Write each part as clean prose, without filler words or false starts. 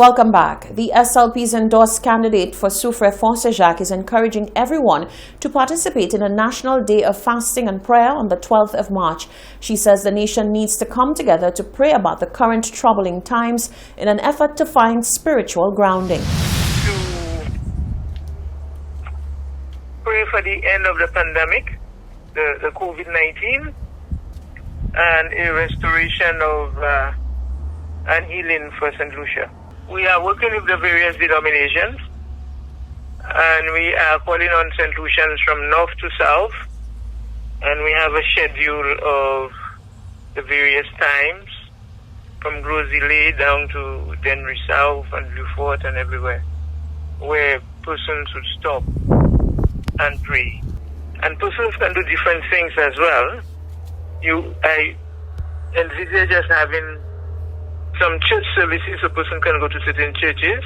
Welcome back. The SLP's endorsed candidate for Soufrière Forcejac is encouraging everyone to participate in a National Day of Fasting and Prayer on the 12th of March. She says the nation needs to come together to pray about the current troubling times in an effort to find spiritual grounding. To pray for the end of the pandemic, the COVID-19, and a restoration of and healing for St. Lucia. We are working with the various denominations, and we are calling on St. Lucians from north to south, and we have a schedule of the various times from Grosile down to Dennery South and Beaufort and everywhere, where persons would stop and pray. And persons can do different things as well. I envisage just having some church services, a person can go to certain churches.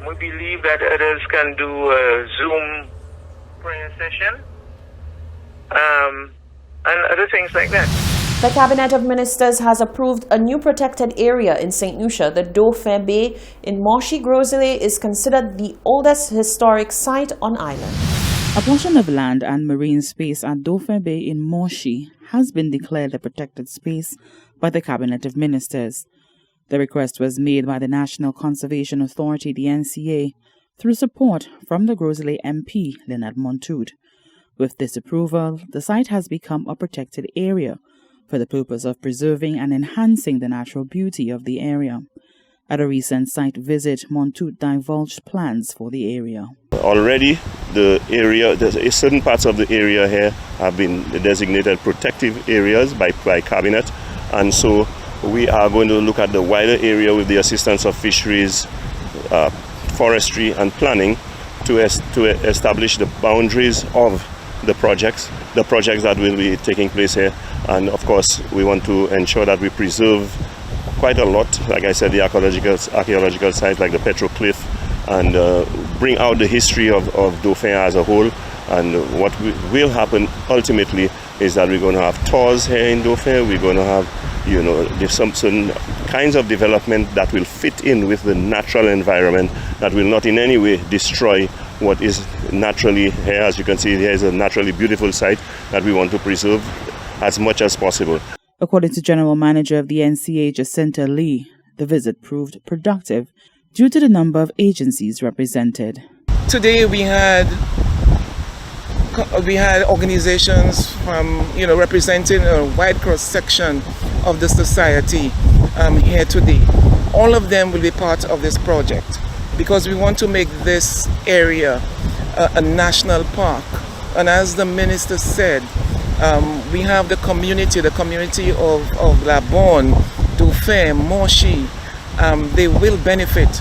We believe that others can do a Zoom prayer session and other things like that. The Cabinet of Ministers has approved a new protected area in St. Lucia. The Dauphin Bay in Monchy Grosile is considered the oldest historic site on island. A portion of land and marine space at Dauphin Bay in Monchy has been declared a protected space by the Cabinet of Ministers. The request was made by the National Conservation Authority, the NCA, through support from the Grosile MP, Leonard Montoute. With this approval, the site has become a protected area for the purpose of preserving and enhancing the natural beauty of the area. At a recent site visit, Montoute divulged plans for the area. Already, certain parts of the area here have been designated protective areas by Cabinet, and so we are going to look at the wider area with the assistance of fisheries, forestry and planning to establish the boundaries of the projects that will be taking place here. And of course, we want to ensure that we preserve quite a lot, like I said, the archaeological sites like the Petrocliffe, and bring out the history of Dauphin as a whole. And what will happen ultimately is that we're going to have tours here in Dauphin. We're going to have, there's some certain kinds of development that will fit in with the natural environment, that will not in any way destroy what is naturally here. As you can see, here is a naturally beautiful site that we want to preserve as much as possible. According to General Manager of the NCA, Jacinta Lee, the visit proved productive due to the number of agencies represented. Today we had organizations from, representing a wide cross-section of the society here today. All of them will be part of this project because we want to make this area a national park. And as the minister said, we have the community of La Bonne, Dauphin, Monchy. They will benefit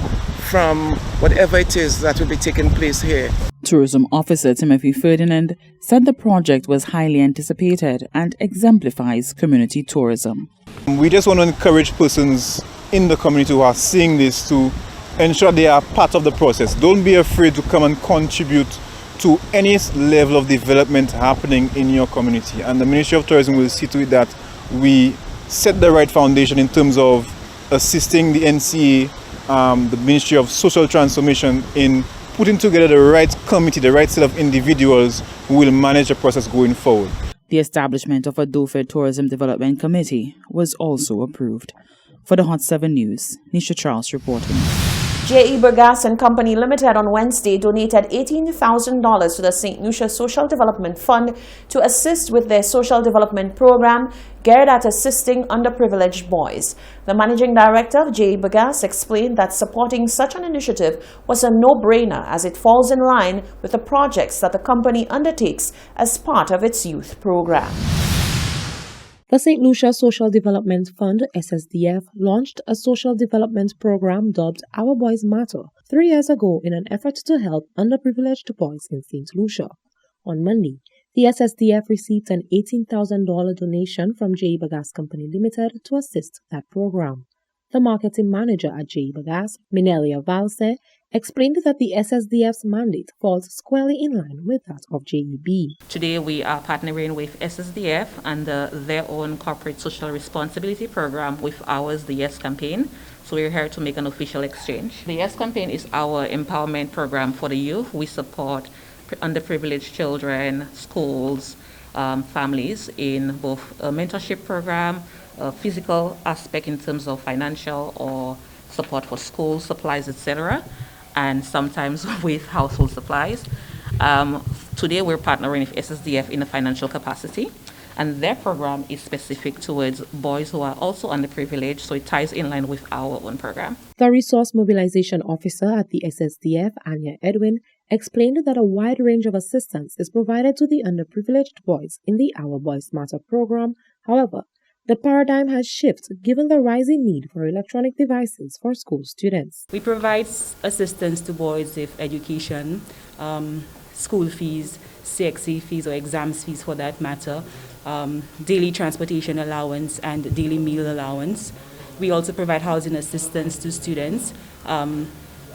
from whatever it is that will be taking place here. Tourism Officer Timothy Ferdinand said the project was highly anticipated and exemplifies community tourism. We just want to encourage persons in the community who are seeing this to ensure they are part of the process. Don't be afraid to come and contribute to any level of development happening in your community. And the Ministry of Tourism will see to it that we set the right foundation in terms of assisting the NCA, the Ministry of Social Transformation, in putting together the right committee, the right set of individuals who will manage the process going forward. The establishment of a Dauphin Tourism Development Committee was also approved. For the Hot 7 News, Nisha Charles reporting. J.E. Bergas and Company Limited on Wednesday donated $18,000 to the St. Lucia Social Development Fund to assist with their social development program geared at assisting underprivileged boys. The managing director of J.E. Bergas explained that supporting such an initiative was a no-brainer as it falls in line with the projects that the company undertakes as part of its youth program. The St. Lucia Social Development Fund, SSDF, launched a social development program dubbed Our Boys Matter 3 years ago in an effort to help underprivileged boys in St. Lucia. On Monday, the SSDF received an $18,000 donation from J.E. Bergas Company Limited to assist that program. The marketing manager at J.E. Bergas, Minelia Valse, explained that the SSDF's mandate falls squarely in line with that of JEB. Today we are partnering with SSDF under their own corporate social responsibility program with ours, the YES campaign. So we're here to make an official exchange. The YES campaign is our empowerment program for the youth. We support underprivileged children, schools, families in both a mentorship program, a physical aspect in terms of financial or support for school supplies, etc., and sometimes with household supplies. Today we're partnering with SSDF in a financial capacity, and their program is specific towards boys who are also underprivileged, so it ties in line with our own program. The Resource Mobilization Officer at the SSDF, Anya Edwin, explained that a wide range of assistance is provided to the underprivileged boys in the Our Boys Matter program. However, the paradigm has shifted given the rising need for electronic devices for school students. We provide assistance to boys with education, school fees, CXC fees or exams fees for that matter, daily transportation allowance and daily meal allowance. We also provide housing assistance to students. I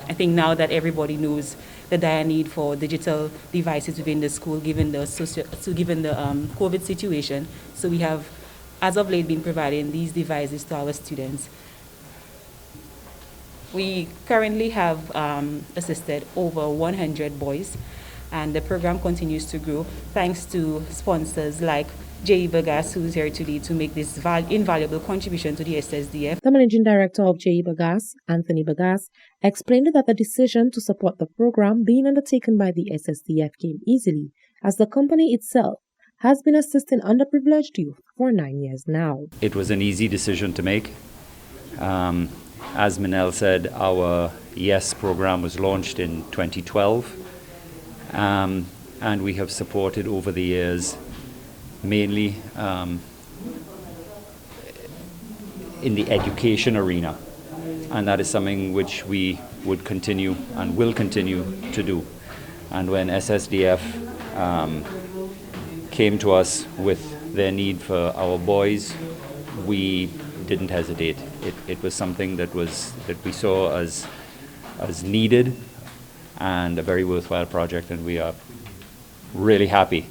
think now that everybody knows the dire need for digital devices within the school given the COVID situation, so we have as of late been providing these devices to our students. We currently have assisted over 100 boys, and the program continues to grow thanks to sponsors like J.E. Bagas, who's here today to make this invaluable contribution to the SSDF. The managing director of J.E. Bagas, Anthony Bagas, explained that the decision to support the program being undertaken by the SSDF came easily, as the company itself has been assisting underprivileged youth for 9 years now. It was an easy decision to make. As Manel said, our YES program was launched in 2012, and we have supported over the years mainly in the education arena, and that is something which we would continue and will continue to do. And when SSDF came to us with their need for our boys, we didn't hesitate. It was something that we saw as needed and a very worthwhile project, and we are really happy.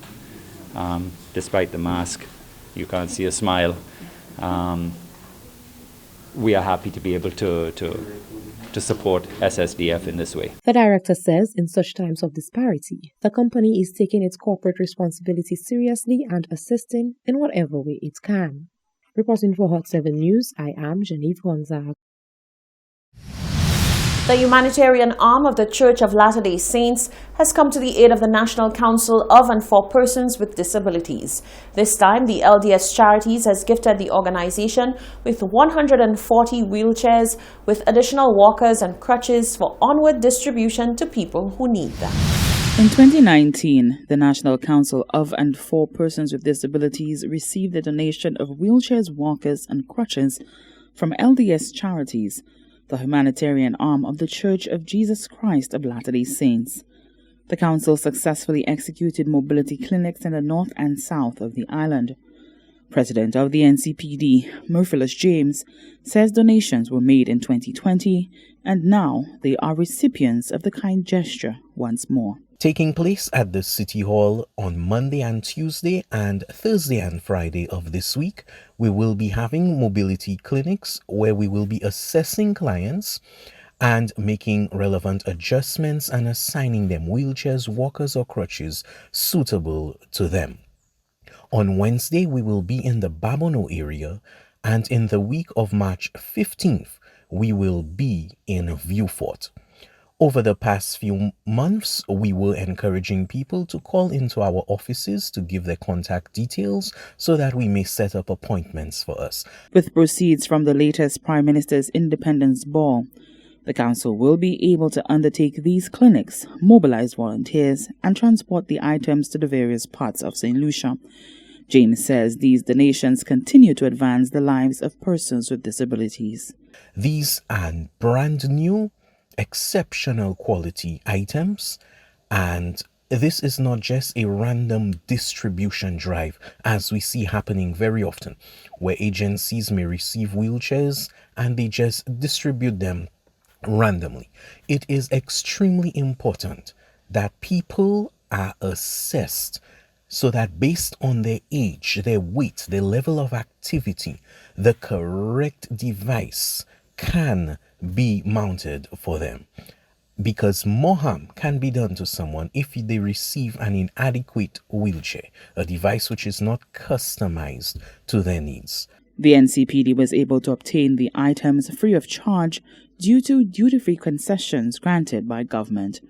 Despite the mask, you can't see a smile. We are happy to be able to support SSDF in this way. The director says in such times of disparity, the company is taking its corporate responsibility seriously and assisting in whatever way it can. Reporting for Hot 7 News, I am Genevieve Gonzaga. The humanitarian arm of the Church of Latter-day Saints has come to the aid of the National Council of and for Persons with Disabilities. This time, the LDS Charities has gifted the organization with 140 wheelchairs with additional walkers and crutches for onward distribution to people who need them. In 2019, the National Council of and for Persons with Disabilities received a donation of wheelchairs, walkers, and crutches from LDS Charities, the humanitarian arm of the Church of Jesus Christ of Latter-day Saints. The council successfully executed mobility clinics in the north and south of the island. President of the NCPD, Murphyllis James, says donations were made in 2020 and now they are recipients of the kind gesture once more. Taking place at the City Hall on Monday and Tuesday and Thursday and Friday of this week, we will be having mobility clinics where we will be assessing clients and making relevant adjustments and assigning them wheelchairs, walkers, or crutches suitable to them. On Wednesday, we will be in the Babono area, and in the week of March 15th, we will be in Viewfort. Over the past few months, we were encouraging people to call into our offices to give their contact details so that we may set up appointments for us. With proceeds from the latest Prime Minister's Independence Ball, the council will be able to undertake these clinics, mobilize volunteers, and transport the items to the various parts of St. Lucia. James says these donations continue to advance the lives of persons with disabilities. These are brand new, exceptional quality items, and this is not just a random distribution drive as we see happening very often, where agencies may receive wheelchairs and they just distribute them randomly. It is extremely important that people are assessed so that based on their age, their weight, their level of activity, the correct device can be mounted for them. Because more harm can be done to someone if they receive an inadequate wheelchair, a device which is not customized to their needs. The NCPD was able to obtain the items free of charge due to duty-free concessions granted by government.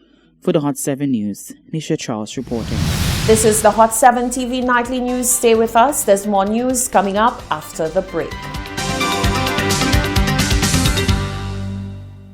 For the Hot 7 News, Nisha Charles reporting. This is the Hot 7 TV Nightly News. Stay with us. There's more news coming up after the break.